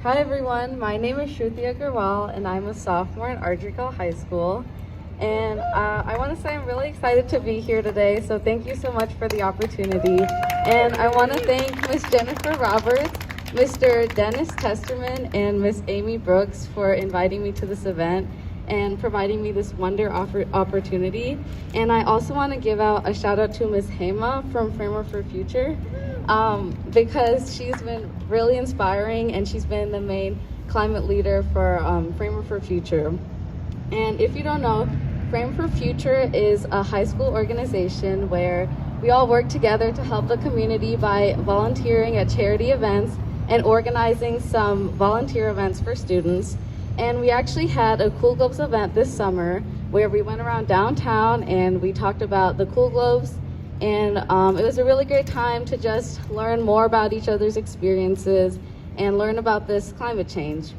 Hi everyone, my name is Shruti Agarwal and I'm a sophomore at Ardrikal High School. And I want to say I'm really excited to be here today, so thank you so much for the opportunity. And I want to thank Miss Jennifer Roberts, Mr. Dennis Testerman, and Miss Amy Brooks for inviting me to this event and providing me this opportunity. And I also want to give out a shout out to Miss Hema from Framework for Future, because she's been really inspiring and she's been the main climate leader for Framework for Future. And if you don't know, Framework for Future is a high school organization where we all work together to help the community by volunteering at charity events and organizing some volunteer events for students. And we actually had a Cool Globes event this summer where we went around downtown and we talked about the Cool Globes. And it was a really great time to just learn more about each other's experiences and learn about this climate change.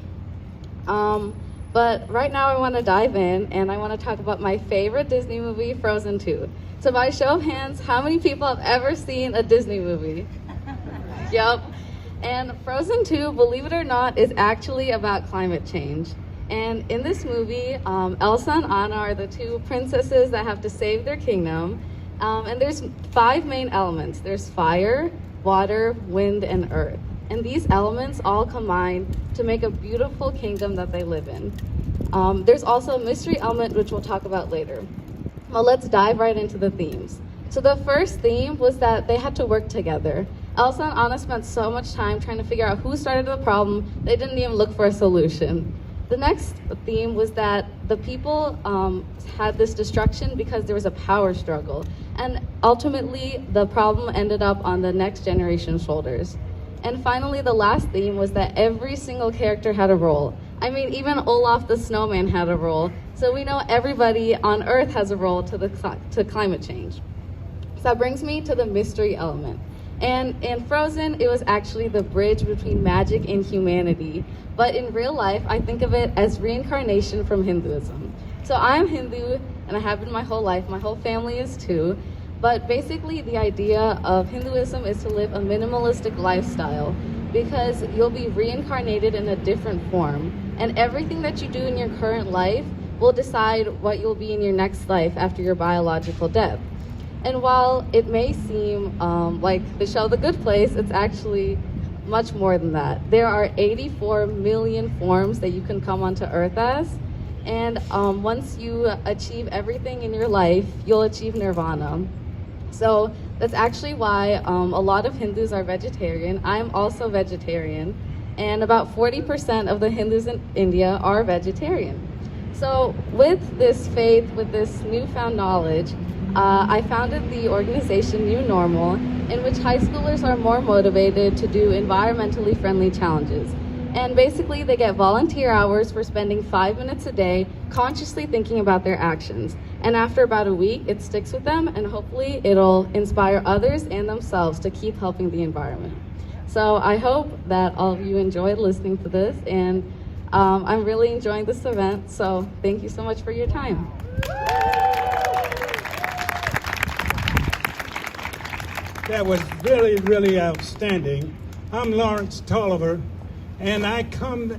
But right now I want to dive in and I want to talk about my favorite Disney movie, Frozen 2. So by show of hands, how many people have ever seen a Disney movie? Yep. And Frozen 2, believe it or not, is actually about climate change. And in this movie, Elsa and Anna are the two princesses that have to save their kingdom. And there's 5 main elements. There's fire, water, wind, and earth. And these elements all combine to make a beautiful kingdom that they live in. There's also a mystery element, which we'll talk about later. Well, let's dive right into the themes. So the first theme was that they had to work together. Elsa and Anna spent so much time trying to figure out who started the problem, they didn't even look for a solution. The next theme was that the people had this destruction because there was a power struggle. And ultimately, the problem ended up on the next generation's shoulders. And finally, the last theme was that every single character had a role. I mean, even Olaf the snowman had a role. So we know everybody on Earth has a role to climate change. So that brings me to the mystery element. And in Frozen, it was actually the bridge between magic and humanity. But in real life, I think of it as reincarnation from Hinduism. So I'm Hindu, and I have been my whole life. My whole family is too. But basically, the idea of Hinduism is to live a minimalistic lifestyle because you'll be reincarnated in a different form. And everything that you do in your current life will decide what you'll be in your next life after your biological death. And while it may seem like the show The Good Place, it's actually much more than that. There are 84 million forms that you can come onto Earth as. And once you achieve everything in your life, you'll achieve nirvana. So that's actually why a lot of Hindus are vegetarian. I'm also vegetarian. And about 40% of the Hindus in India are vegetarian. So with this faith, with this newfound knowledge, I founded the organization New Normal, in which high schoolers are more motivated to do environmentally friendly challenges. And basically, they get volunteer hours for spending 5 minutes a day consciously thinking about their actions. And after about a week, it sticks with them, and hopefully it'll inspire others and themselves to keep helping the environment. So I hope that all of you enjoyed listening to this, and I'm really enjoying this event, so thank you so much for your time. That was really, really outstanding. I'm Lawrence Tolliver, and I come